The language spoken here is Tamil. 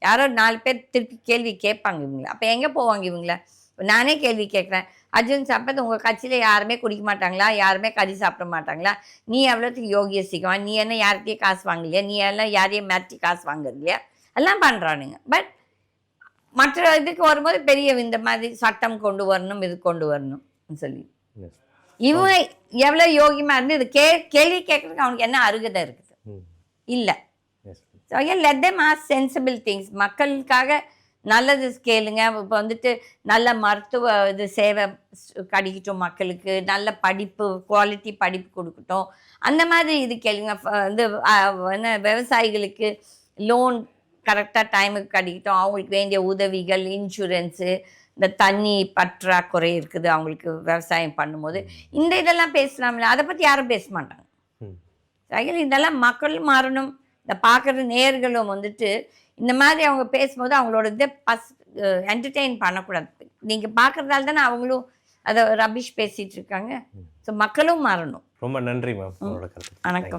யாரோ 4 பேர் திருப்பி கேள்வி கேட்பாங்க இவங்கள. அப்போ எங்கே போவாங்க இவங்கள? நானே கேள்வி கேட்குறேன். அர்ஜுன் சம்பத் உங்கள் கட்சியில் யாருமே குடிக்க மாட்டாங்களா? யாருமே கறி சாப்பிட மாட்டாங்களா? நீ எவ்வளோத்துக்கு யோகிய சீக்கிரம்? நீ என்ன யார்கிட்டயும் காசு வாங்கலையா? நீ எல்லாம் யாரையும் மிரட்டி காசு வாங்குறது இல்லையா? எல்லாம் பண்ணுறானுங்க. பட் மற்ற இதுக்கு வரும்போது பெரிய இந்த மாதிரி சட்டம் கொண்டு வரணும், இது கொண்டு வரணும் சொல்லி இவங்க எவ்வளோ யோகியமாக இருந்து இது கேள்வி கேட்கறதுக்கு அவனுக்கு என்ன அருகதை இருக்குது? இல்லை. So let them ask sensible things. மக்களுக்காக நல்லது கேளுங்க. இப்போ வந்துட்டு நல்ல மருத்துவ இது சேவை கிடைக்கட்டும், மக்களுக்கு நல்ல படிப்பு, குவாலிட்டி படிப்பு கொடுக்கட்டும், அந்த மாதிரி இது கேளுங்க. என்ன விவசாயிகளுக்கு லோன் கரெக்டாக டைமுக்கு கிடைக்கட்டும், அவங்களுக்கு வேண்டிய உதவிகள், இன்சூரன்ஸு, இந்த தண்ணி பற்றாக்குறை இருக்குது அவங்களுக்கு விவசாயம் பண்ணும்போது, இந்த இதெல்லாம் பேசலாம்ல. அதை பற்றி யாரும் பேச மாட்டாங்க. இதெல்லாம் மக்களும் மாறணும். இந்த பார்க்குற நேயர்களும் வந்துட்டு இந்த மாதிரி அவங்க பேசும்போது அவங்களோட இதை என்டர்டெயின் பண்ணக்கூடாது. நீங்கள் பார்க்குறதால தானே அவங்களும் அதை ரபிஷ் பேசிகிட்டு இருக்காங்க. ஸோ மக்களும் மாறணும். ரொம்ப நன்றி மேம். வணக்கம்.